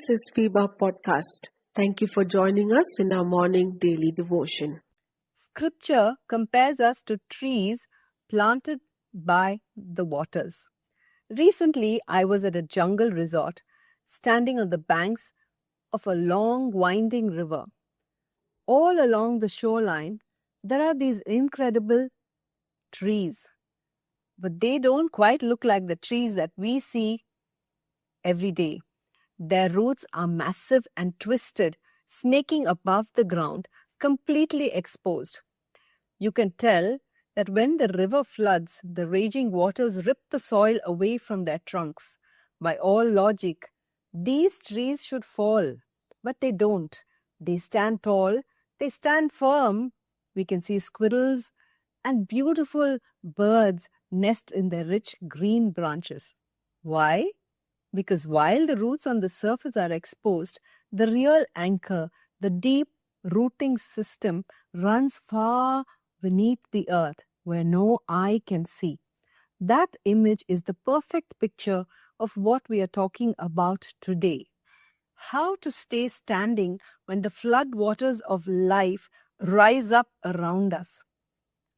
This is FIBA Podcast. Thank you for joining us in our morning daily devotion. Scripture compares us to trees planted by the waters. Recently, I was at a jungle resort, standing on the banks of a long, winding river. All along the shoreline, there are these incredible trees, but they don't quite look like the trees that we see every day. Their roots are massive and twisted, snaking above the ground, completely exposed. You can tell that when the river floods, the raging waters rip the soil away from their trunks. By all logic, these trees should fall, but they don't. They stand tall, they stand firm. We can see squirrels and beautiful birds nest in their rich green branches. Why? Because while the roots on the surface are exposed, the real anchor, the deep rooting system, runs far beneath the earth where no eye can see. That image is the perfect picture of what we are talking about today. How to stay standing when the flood waters of life rise up around us.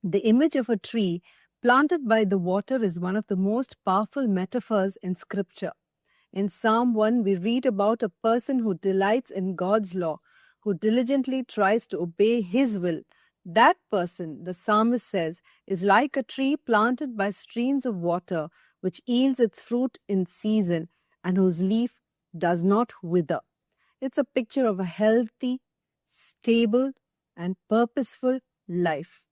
The image of a tree planted by the water is one of the most powerful metaphors in Scripture. In Psalm 1, we read about a person who delights in God's law, who diligently tries to obey His will. That person, the psalmist says, is like a tree planted by streams of water, which yields its fruit in season and whose leaf does not wither. It's a picture of a healthy, stable, and purposeful life.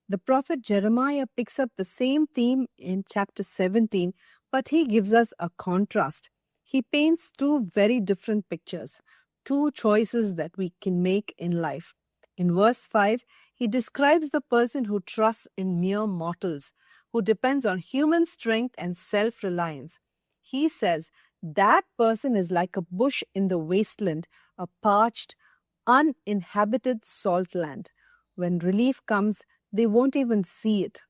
The prophet Jeremiah picks up the same theme in chapter 17, but he gives us a contrast. He paints two very different pictures, two choices that we can make in life. In verse 5, he describes the person who trusts in mere mortals, who depends on human strength and self-reliance. He says that person is like a bush in the wasteland, a parched, uninhabited salt land. When relief comes, they won't even see it.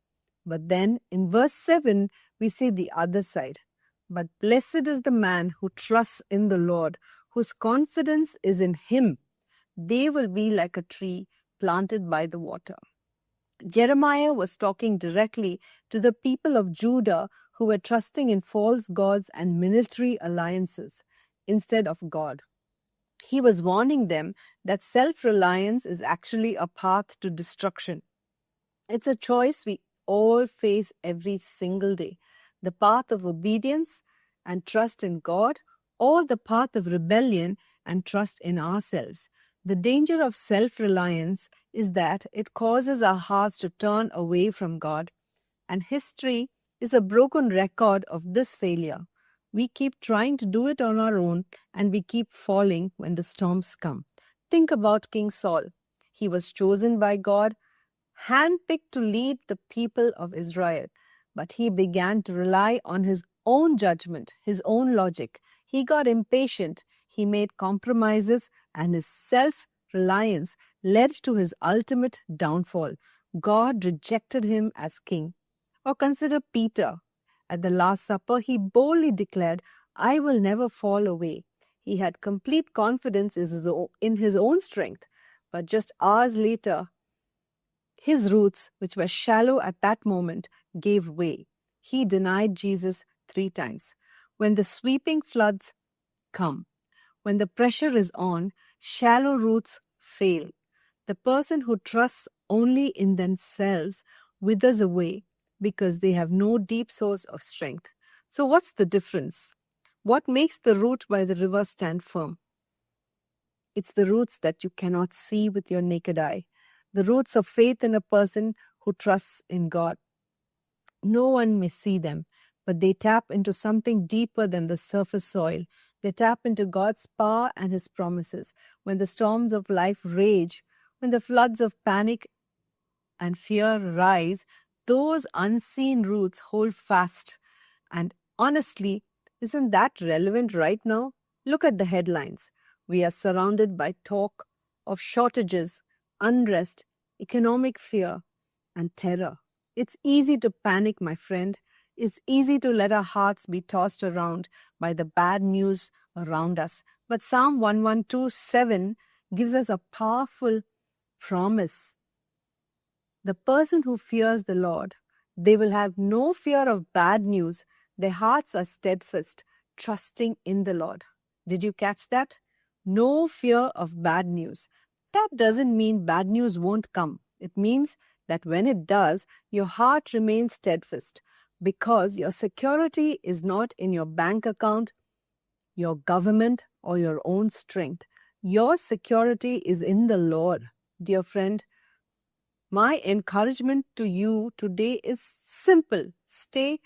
But then in verse 7, we see the other side. But blessed is the man who trusts in the Lord, whose confidence is in Him. They will be like a tree planted by the water. Jeremiah was talking directly to the people of Judah who were trusting in false gods and military alliances instead of God. He was warning them that self-reliance is actually a path to destruction. It's a choice we all face every single day. The path of obedience and trust in God, or the path of rebellion and trust in ourselves. The danger of self-reliance is that it causes our hearts to turn away from God, and history is a broken record of this failure. We keep trying to do it on our own, and we keep falling when the storms come. Think about King Saul. He was chosen by God, handpicked to lead the people of Israel. But he began to rely on his own judgment, his own logic. He got impatient. He made compromises, and his self-reliance led to his ultimate downfall. God rejected him as king. Or consider Peter. At the Last Supper, he boldly declared, "I will never fall away." He had complete confidence in his own strength. But just hours later, his roots, which were shallow at that moment, gave way. He denied Jesus 3 times. When the sweeping floods come, when the pressure is on, shallow roots fail. The person who trusts only in themselves withers away because they have no deep source of strength. So what's the difference? What makes the root by the river stand firm? It's the roots that you cannot see with your naked eye. The roots of faith in a person who trusts in God. No one may see them, but they tap into something deeper than the surface soil. They tap into God's power and His promises. When the storms of life rage, when the floods of panic and fear rise, those unseen roots hold fast. And honestly, isn't that relevant right now? Look at the headlines. We are surrounded by talk of shortages, unrest, economic fear, and terror. It's easy to panic, my friend. It's easy to let our hearts be tossed around by the bad news around us. But Psalm 112:7 gives us a powerful promise. The person who fears the Lord, they will have no fear of bad news. Their hearts are steadfast, trusting in the Lord. Did you catch that? No fear of bad news. That doesn't mean bad news won't come. It means that when it does, your heart remains steadfast because your security is not in your bank account, your government, or your own strength. Your security is in the Lord. Dear friend, my encouragement to you today is simple. Stay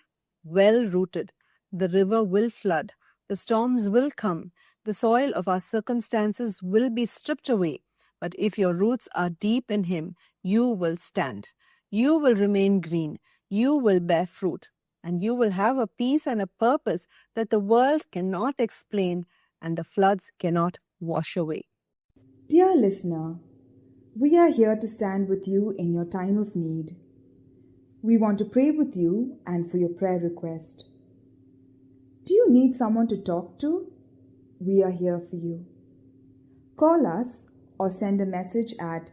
well rooted. The river will flood. The storms will come. The soil of our circumstances will be stripped away. But if your roots are deep in Him, you will stand. You will remain green. You will bear fruit. And you will have a peace and a purpose that the world cannot explain and the floods cannot wash away. Dear listener, we are here to stand with you in your time of need. We want to pray with you and for your prayer request. Do you need someone to talk to? We are here for you. Call us or send a message at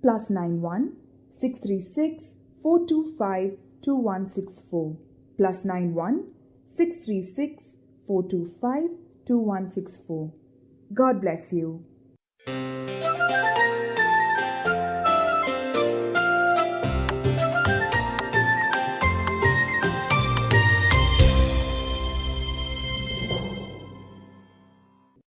+91 636 425 2164. +91 636 425 2164. God bless you.